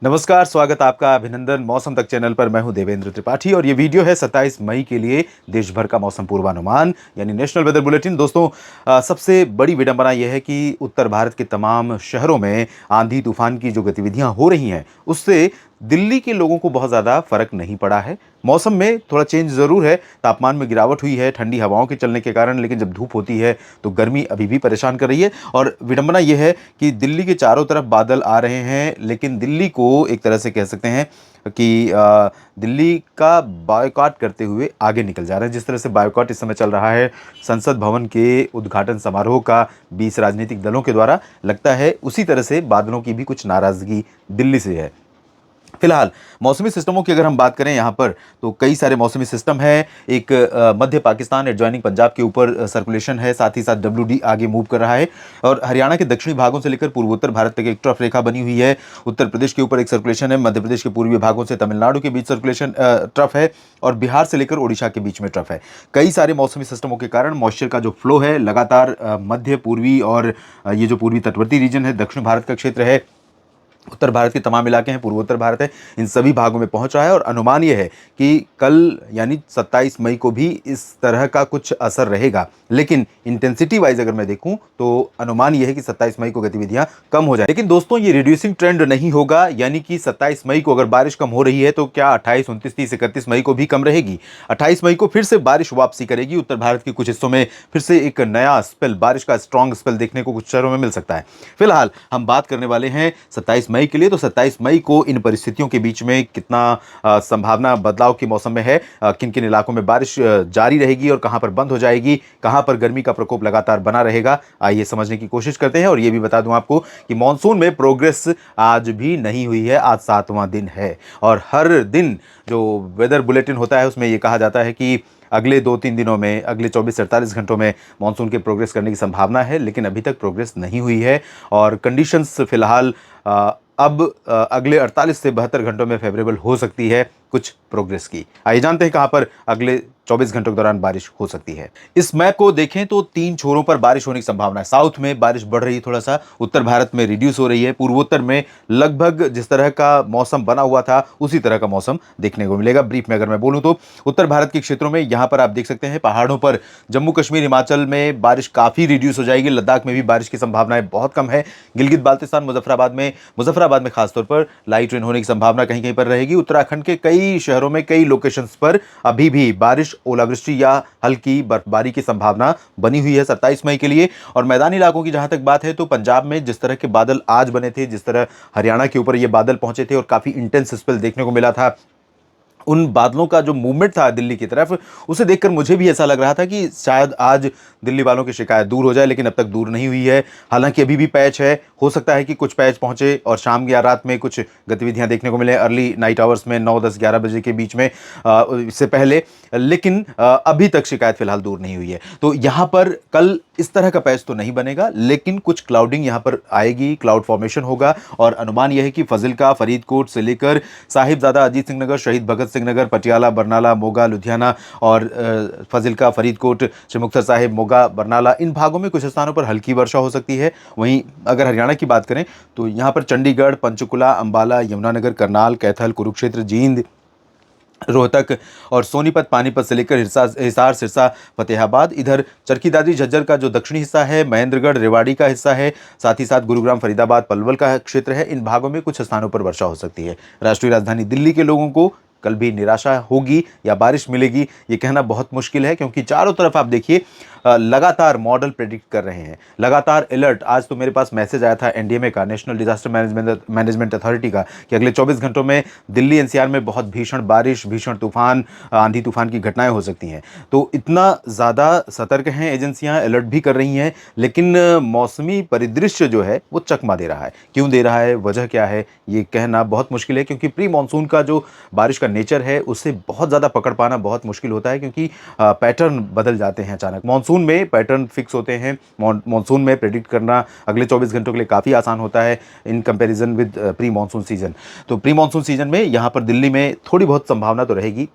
नमस्कार, स्वागत आपका अभिनंदन मौसम तक चैनल पर। मैं हूं देवेंद्र त्रिपाठी और ये वीडियो है 27 मई के लिए देश भर का मौसम पूर्वानुमान यानी नेशनल वेदर बुलेटिन। दोस्तों, सबसे बड़ी विडंबना यह है कि उत्तर भारत के तमाम शहरों में आंधी तूफान की जो गतिविधियां हो रही हैं उससे दिल्ली के लोगों को बहुत ज़्यादा फर्क नहीं पड़ा है। मौसम में थोड़ा चेंज ज़रूर है, तापमान में गिरावट हुई है ठंडी हवाओं के चलने के कारण, लेकिन जब धूप होती है तो गर्मी अभी भी परेशान कर रही है। और विडंबना यह है कि दिल्ली के चारों तरफ बादल आ रहे हैं, लेकिन दिल्ली को एक तरह से कह सकते हैं कि दिल्ली का बायकॉट करते हुए आगे निकल जा रहे हैं। जिस तरह से बायकॉट इस समय चल रहा है संसद भवन के उद्घाटन समारोह का 20 राजनीतिक दलों के द्वारा, लगता है उसी तरह से बादलों की भी कुछ नाराजगी दिल्ली से है। फिलहाल मौसमी सिस्टमों की अगर हम बात करें यहाँ पर, तो कई सारे मौसमी सिस्टम हैं। एक मध्य पाकिस्तान एडजॉइनिंग पंजाब के ऊपर सर्कुलेशन है, साथ ही साथ WD आगे मूव कर रहा है और हरियाणा के दक्षिणी भागों से लेकर पूर्वोत्तर भारत तक एक ट्रफ रेखा बनी हुई है। उत्तर प्रदेश के ऊपर एक सर्कुलेशन है, मध्य प्रदेश के पूर्वी भागों से तमिलनाडु के बीच सर्कुलेशन ट्रफ है और बिहार से लेकर उड़ीसा के बीच में ट्रफ है। कई सारे मौसमी सिस्टमों के कारण मॉइस्चर का जो फ्लो है लगातार मध्य पूर्वी और ये जो पूर्वी तटवर्ती रीजन है, दक्षिण भारत का क्षेत्र है, उत्तर भारत के तमाम इलाके हैं, पूर्वोत्तर भारत है, इन सभी भागों में पहुंच रहा है। और अनुमान यह है कि कल यानी 27 मई को भी इस तरह का कुछ असर रहेगा, लेकिन इंटेंसिटी वाइज अगर मैं देखूं तो अनुमान यह है कि 27 मई को गतिविधियां कम हो जाए। लेकिन दोस्तों, ये रिड्यूसिंग ट्रेंड नहीं होगा, यानी कि 27 मई को अगर बारिश कम हो रही है तो क्या 28, 29, 30, 31 मई को भी कम रहेगी? 28 मई को फिर से बारिश वापसी करेगी। उत्तर भारत के कुछ हिस्सों में फिर से एक नया स्पेल, बारिश का स्ट्रॉन्ग स्पेल देखने को कुछ शहरों में मिल सकता है। फिलहाल हम बात करने वाले हैं 27 मई के लिए। तो 27 मई को इन परिस्थितियों के बीच में कितना संभावना बदलाव के मौसम में है, किन किन इलाकों में बारिश जारी रहेगी और कहां पर बंद हो जाएगी, कहां पर गर्मी का प्रकोप लगातार बना रहेगा, आइए समझने की कोशिश करते हैं। और यह भी बता दूं आपको कि मॉनसून में प्रोग्रेस आज भी नहीं हुई है। आज 7वां दिन है और हर दिन जो वेदर बुलेटिन होता है उसमें यह कहा जाता है कि अगले 2-3 दिनों में, अगले 24 से 48 घंटों में मॉनसून के प्रोग्रेस करने की संभावना है, लेकिन अभी तक प्रोग्रेस नहीं हुई है। और कंडीशंस फिलहाल अब अगले 48 से 72 घंटों में फेवरेबल हो सकती है कुछ प्रोग्रेस की। आइए जानते हैं कहां पर अगले 24 घंटों के दौरान बारिश हो सकती है। इस मैप को देखें तो 3 छोरों पर बारिश होने की संभावना है। साउथ में बारिश बढ़ रही है थोड़ा सा, उत्तर भारत में रिड्यूस हो रही है, पूर्वोत्तर में लगभग जिस तरह का मौसम बना हुआ था उसी तरह का मौसम देखने को मिलेगा। ब्रीफ में अगर मैं बोलूं तो उत्तर भारत के क्षेत्रों में यहां पर आप देख सकते हैं पहाड़ों पर जम्मू कश्मीर हिमाचल में बारिश काफी रिड्यूस हो जाएगी। लद्दाख में भी बारिश की संभावनाएं बहुत कम है। गिलगित बाल्तिस्तान, मुजफ्फराबाद में खासतौर पर लाइट रेन होने की संभावना कहीं कहीं पर रहेगी। उत्तराखंड के कई शहरों में, कई लोकेशंस पर अभी भी बारिश, ओलावृष्टि या हल्की बर्फबारी की संभावना बनी हुई है 27 मई के लिए। और मैदानी इलाकों की जहां तक बात है तो पंजाब में जिस तरह के बादल आज बने थे, जिस तरह हरियाणा के ऊपर ये बादल पहुंचे थे और काफी इंटेंस स्पेल देखने को मिला था, उन बादलों का जो मूवमेंट था दिल्ली की तरफ, उसे देखकर मुझे भी ऐसा लग रहा था कि शायद आज दिल्ली वालों की शिकायत दूर हो जाए, लेकिन अब तक दूर नहीं हुई है। हालांकि अभी भी पैच है, हो सकता है कि कुछ पैच पहुंचे और शाम या रात में कुछ गतिविधियां देखने को मिले, अर्ली नाइट आवर्स में 9, 10, 11 बजे के बीच में, इससे पहले। लेकिन अभी तक शिकायत फिलहाल दूर नहीं हुई है। तो यहां पर कल इस तरह का पैच तो नहीं बनेगा, लेकिन कुछ क्लाउडिंग यहां पर आएगी, क्लाउड फॉर्मेशन होगा। और अनुमान यह है कि फजिल्का, फरीदकोट से लेकर साहिबजादा, अजीत सिंह नगर, शहीद भगत सिंह नगर, पटियाला, बरनाला, मोगा, लुधियाना और फजिल्का, फरीदकोट, श्री मुक्तसर साहिब, मोगा, बरनाला, इन भागों में कुछ स्थानों पर हल्की वर्षा हो सकती है। वहीं अगर हरियाणा की बात करें तो यहां पर चंडीगढ़, पंचकुला, अंबाला, यमुनानगर, करनाल, कैथल, कुरुक्षेत्र, जींद, रोहतक और सोनीपत, पानीपत से लेकर हिसार, सिरसा, फतेहाबाद, इधर चरखी दादरी, झज्जर का जो दक्षिणी हिस्सा है, महेंद्रगढ़, रेवाड़ी का हिस्सा है, साथ ही साथ गुरुग्राम, फरीदाबाद, पलवल का क्षेत्र है, इन भागों में कुछ स्थानों पर वर्षा हो सकती है। राष्ट्रीय राजधानी दिल्ली के लोगों को कल भी निराशा होगी या बारिश मिलेगी, ये कहना बहुत मुश्किल है, क्योंकि चारों तरफ आप देखिए लगातार मॉडल प्रेडिक्ट कर रहे हैं, लगातार अलर्ट। आज तो मेरे पास मैसेज आया था एनडीएमए का, नेशनल डिजास्टर मैनेजमेंट अथॉरिटी का, कि अगले 24 घंटों में दिल्ली एनसीआर में बहुत भीषण बारिश, भीषण तूफान, आंधी तूफान की घटनाएं हो सकती हैं। तो इतना ज़्यादा सतर्क हैं एजेंसियां, अलर्ट भी कर रही हैं, लेकिन मौसमी परिदृश्य जो है वो चकमा दे रहा है। क्यों दे रहा है, वजह क्या है, ये कहना बहुत मुश्किल है, क्योंकि प्री मानसून का जो बारिश का नेचर है उससे बहुत ज़्यादा पकड़ पाना बहुत मुश्किल होता है, क्योंकि पैटर्न बदल जाते हैं अचानक। मानसून में पैटर्न फिक्स होते हैं, मानसून में प्रेडिक्ट करना अगले 24 घंटों के लिए काफ़ी आसान होता है in comparison with pre monsoon season. तो प्री मानसून सीजन में यहाँ पर दिल्ली में थोड़ी बहुत संभावना तो रहेगी।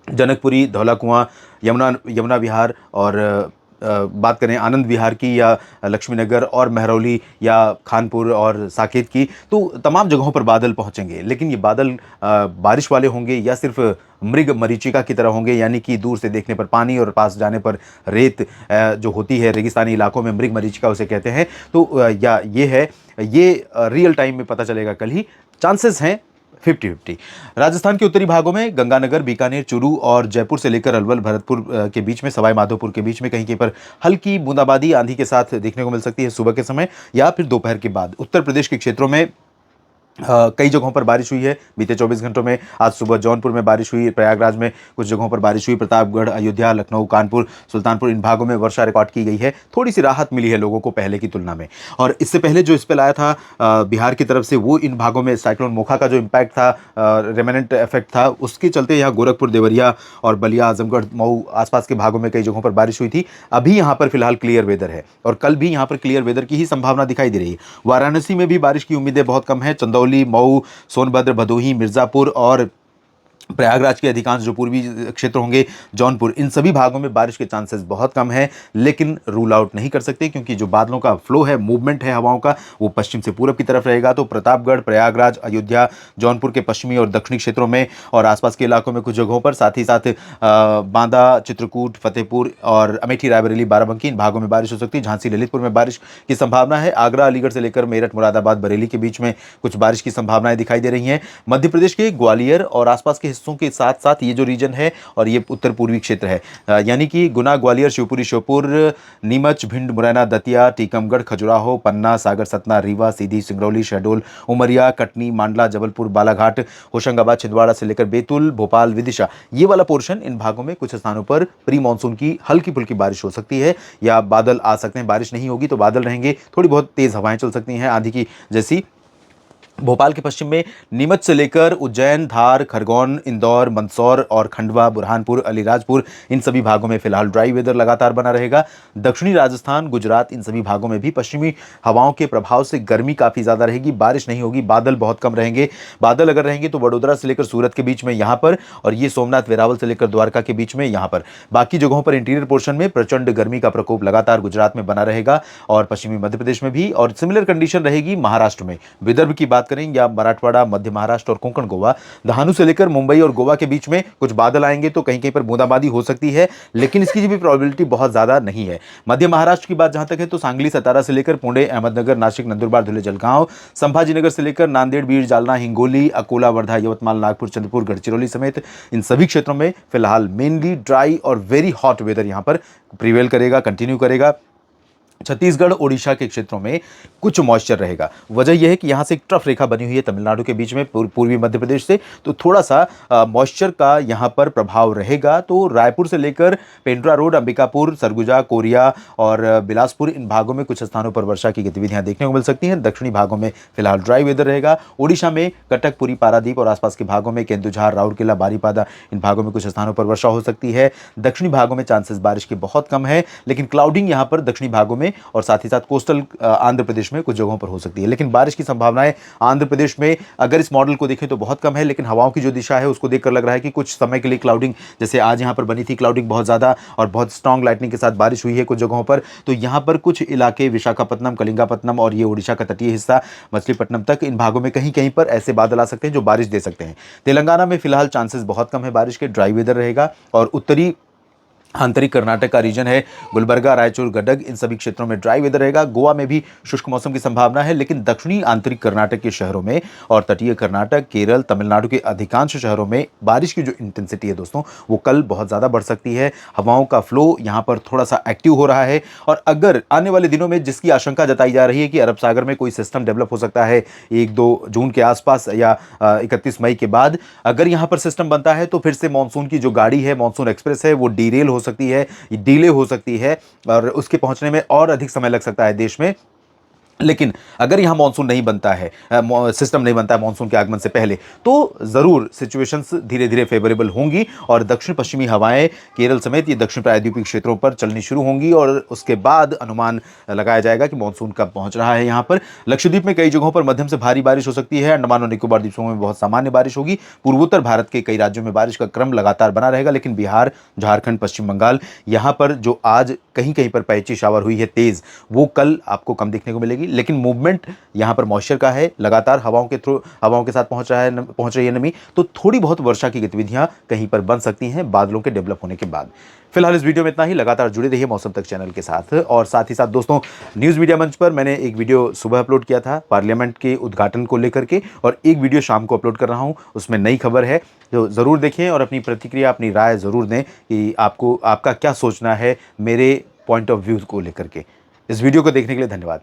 जनकपुरी, धौला कुआं, यमुना विहार और बात करें आनंद विहार की या लक्ष्मीनगर और महरौली या खानपुर और साकेत की, तो तमाम जगहों पर बादल पहुंचेंगे। लेकिन ये बादल बारिश वाले होंगे या सिर्फ मृग मरीचिका की तरह होंगे, यानी कि दूर से देखने पर पानी और पास जाने पर रेत जो होती है रेगिस्तानी इलाकों में, मृग मरीचिका उसे कहते हैं। तो या ये है, ये रियल टाइम में पता चलेगा कल ही, चांसेस हैं 50-50। राजस्थान के उत्तरी भागों में गंगानगर, बीकानेर, चूरू और जयपुर से लेकर अलवर, भरतपुर के बीच में, सवाई माधोपुर के बीच में कहीं कहीं पर हल्की बूंदाबांदी आंधी के साथ देखने को मिल सकती है सुबह के समय या फिर दोपहर के बाद। उत्तर प्रदेश के क्षेत्रों में कई जगहों पर बारिश हुई है बीते 24 घंटों में। आज सुबह जौनपुर में बारिश हुई, प्रयागराज में कुछ जगहों पर बारिश हुई, प्रतापगढ़, अयोध्या, लखनऊ, कानपुर, सुल्तानपुर, इन भागों में वर्षा रिकॉर्ड की गई है। थोड़ी सी राहत मिली है लोगों को पहले की तुलना में। और इससे पहले जो स्पेल आया था बिहार की तरफ से, वो इन भागों में साइक्लोन मोखा का जो इम्पैक्ट था, रेमिनेंट इफेक्ट था, उसके चलते यहाँ गोरखपुर, देवरिया और बलिया, आजमगढ़, मऊ आसपास के भागों में कई जगहों पर बारिश हुई थी। अभी यहाँ पर फिलहाल क्लियर वेदर है और कल भी यहाँ पर क्लियर वेदर की ही संभावना दिखाई दे रही है। वाराणसी में भी बारिश की उम्मीदें बहुत कम है। चंदौली, मऊ, सोनभद्र, भदोही, मिर्जापुर और प्रयागराज के अधिकांश जो पूर्वी क्षेत्र होंगे, जौनपुर, इन सभी भागों में बारिश के चांसेस बहुत कम है। लेकिन रूल आउट नहीं कर सकते क्योंकि जो बादलों का फ्लो है, मूवमेंट है हवाओं का, वो पश्चिम से पूरब की तरफ रहेगा। तो प्रतापगढ़, प्रयागराज, अयोध्या, जौनपुर के पश्चिमी और दक्षिणी क्षेत्रों में और आसपास के इलाकों में कुछ जगहों पर, साथ ही साथ बांदा, चित्रकूट, फतेहपुर और अमेठी, रायबरेली, बाराबंकी, इन भागों में बारिश हो सकती है। झांसी, ललितपुर में बारिश की संभावना है। आगरा, अलीगढ़ से लेकर मेरठ, मुरादाबाद, बरेली के बीच में कुछ बारिश की संभावनाएं दिखाई दे रही हैं। मध्य प्रदेश के ग्वालियर और आसपास के हिस्सों के साथ साथ ये जो रीजन है और ये उत्तर पूर्वी क्षेत्र है, यानी कि गुना, ग्वालियर, शिवपुरी, श्योपुर, नीमच, भिंड, मुरैना, दतिया, टीकमगढ़, खजुराहो, पन्ना, सागर, सतना, रीवा, सीधी, सिंगरौली, शहडोल, उमरिया, कटनी, मांडला, जबलपुर, बालाघाट, होशंगाबाद, छिंदवाड़ा से लेकर बैतूल, भोपाल, विदिशा, ये वाला पोर्शन, इन भागों में कुछ स्थानों पर प्री मानसून की हल्की फुल्की बारिश हो सकती है या बादल आ सकते हैं। बारिश नहीं होगी तो बादल रहेंगे, थोड़ी बहुत तेज हवाएं चल सकती हैं आंधी की जैसी। भोपाल के पश्चिम में नीमच से लेकर उज्जैन, धार, खरगोन, इंदौर, मंदसौर और खंडवा, बुरहानपुर, अलीराजपुर, इन सभी भागों में फिलहाल ड्राई वेदर लगातार बना रहेगा। दक्षिणी राजस्थान, गुजरात, इन सभी भागों में भी पश्चिमी हवाओं के प्रभाव से गर्मी काफ़ी ज़्यादा रहेगी, बारिश नहीं होगी, बादल बहुत कम रहेंगे। बादल अगर रहेंगे तो वडोदरा से लेकर सूरत के बीच में यहाँ पर, और ये सोमनाथ, वेरावल से लेकर द्वारका के बीच में यहाँ पर। बाकी जगहों पर इंटीरियर पोर्शन में प्रचंड गर्मी का प्रकोप लगातार गुजरात में बना रहेगा और पश्चिमी मध्य प्रदेश में भी, और सिमिलर कंडीशन रहेगी महाराष्ट्र में। विदर्भ की बात करें या मराठवाड़ा, मध्य महाराष्ट्र और कोंकण गोवा, दहानू से लेकर मुंबई और गोवा के बीच में कुछ बादल आएंगे तो कहीं कहीं पर बूंदाबांदी हो सकती है, लेकिन इसकी भी प्रोबेबिलिटी बहुत ज्यादा नहीं है। मध्य महाराष्ट्र की बात जहां तक है तो सांगली, सतारा से लेकर पुणे, अहमदनगर, नासिक, नंदुरबार, धुले, जलगांव, संभाजीनगर से लेकर नांदेड़, बीड, जालना, हिंगोली, अकोला, वर्धा, यवतमाल, नागपुर, चंद्रपुर, गढ़चिरौली समेत इन सभी क्षेत्रों में फिलहाल मेनली ड्राई और वेरी हॉट वेदर यहां पर प्रिवेल करेगा, कंटिन्यू करेगा। छत्तीसगढ़, ओडिशा के क्षेत्रों में कुछ मॉइस्चर रहेगा। वजह यह है कि यहाँ से एक ट्रफ रेखा बनी हुई है तमिलनाडु के बीच में, पूर्वी मध्य प्रदेश से, तो थोड़ा सा मॉइस्चर का यहाँ पर प्रभाव रहेगा। तो रायपुर से लेकर पेंड्रा रोड, अंबिकापुर, सरगुजा, कोरिया और बिलासपुर, इन भागों में कुछ स्थानों पर वर्षा की गतिविधियाँ देखने को मिल सकती हैं। दक्षिणी भागों में फिलहाल ड्राई वेदर रहेगा। ओडिशा में कटक, पुरी, पारादीप और आसपास के भागों में, केंदुझार, राउरकेला, बारीपादा, इन भागों में कुछ स्थानों पर वर्षा हो सकती है। दक्षिणी भागों में चांसेस बारिश के बहुत कम है, लेकिन क्लाउडिंग यहाँ पर दक्षिणी भागों में और साथ ही साथ कोस्टल आंध्र प्रदेश में कुछ जगहों पर हो सकती है। लेकिन बारिश की संभावनाएं आंध्र प्रदेश में अगर इस मॉडल को देखें तो बहुत कम है, लेकिन हवाओं की जो दिशा है उसको देखकर लग रहा है कि कुछ समय के लिए क्लाउडिंग, जैसे आज यहाँ पर बनी थी क्लाउडिंग बहुत ज़्यादा और बहुत स्ट्रॉन्ग लाइटनिंग के साथ बारिश हुई है कुछ जगहों पर, तो यहाँ पर कुछ इलाके विशाखापट्टनम, कलिंगापट्टनम और ये ओडिशा का तटीय हिस्सा मछलीपट्टनम तक, इन भागों में कहीं कहीं पर ऐसे बादल आ सकते हैं जो बारिश दे सकते हैं। तेलंगाना में फिलहाल चांसेस बहुत कम है बारिश के, ड्राई वेदर रहेगा। और उत्तरी आंतरिक कर्नाटक का रीजन है, गुलबर्गा, रायचूर, गदग, इन सभी क्षेत्रों में ड्राई वेदर रहेगा। गोवा में भी शुष्क मौसम की संभावना है, लेकिन दक्षिणी आंतरिक कर्नाटक के शहरों में और तटीय कर्नाटक, केरल, तमिलनाडु के अधिकांश शहरों में बारिश की जो इंटेंसिटी है दोस्तों, वो कल बहुत ज़्यादा बढ़ सकती है। हवाओं का फ्लो यहाँ पर थोड़ा सा एक्टिव हो रहा है और अगर आने वाले दिनों में, जिसकी आशंका जताई जा रही है कि अरब सागर में कोई सिस्टम डेवलप हो सकता है 1-2 जून के आसपास या 31 मई के बाद, अगर यहाँ पर सिस्टम बनता है तो फिर से मानसून की जो गाड़ी है, मानसून एक्सप्रेस है, वो डीरेल हो सकती है, डिले हो सकती है और उसके पहुंचने में और अधिक समय लग सकता है देश में। लेकिन अगर यहाँ मानसून नहीं बनता है, सिस्टम नहीं बनता है मानसून के आगमन से पहले, तो ज़रूर सिचुएशंस धीरे धीरे फेवरेबल होंगी और दक्षिण पश्चिमी हवाएं केरल समेत ये दक्षिण प्रायद्वीपीय क्षेत्रों पर चलनी शुरू होंगी और उसके बाद अनुमान लगाया जाएगा कि मानसून कब पहुंच रहा है। यहाँ पर लक्षद्वीप में कई जगहों पर मध्यम से भारी बारिश हो सकती है। अंडमान और निकोबार द्वीप समूह में बहुत सामान्य बारिश होगी। पूर्वोत्तर भारत के कई राज्यों में बारिश का क्रम लगातार बना रहेगा, लेकिन बिहार, झारखंड, पश्चिम बंगाल, यहाँ पर जो आज कहीं कहीं पर पैची शावर हुई है तेज, वो कल आपको कम देखने को मिलेगी। लेकिन मूवमेंट यहाँ पर मॉइस्चर का है, लगातार हवाओं के साथ पहुंच रही है नमी, तो थोड़ी बहुत वर्षा की गतिविधियां कहीं पर बन सकती हैं बादलों के डेवलप होने के बाद। फिलहाल इस वीडियो में इतना ही। लगातार जुड़े रहिए मौसम तक चैनल के साथ। और साथ ही साथ दोस्तों, न्यूज़ मीडिया मंच पर मैंने एक वीडियो सुबह अपलोड किया था पार्लियामेंट के उद्घाटन को लेकर के, और एक वीडियो शाम को अपलोड कर रहा हूं, उसमें नई खबर है, तो ज़रूर देखें और अपनी प्रतिक्रिया, अपनी राय ज़रूर दें कि आपका क्या सोचना है मेरे पॉइंट ऑफ व्यू को लेकर के। इस वीडियो को देखने के लिए धन्यवाद।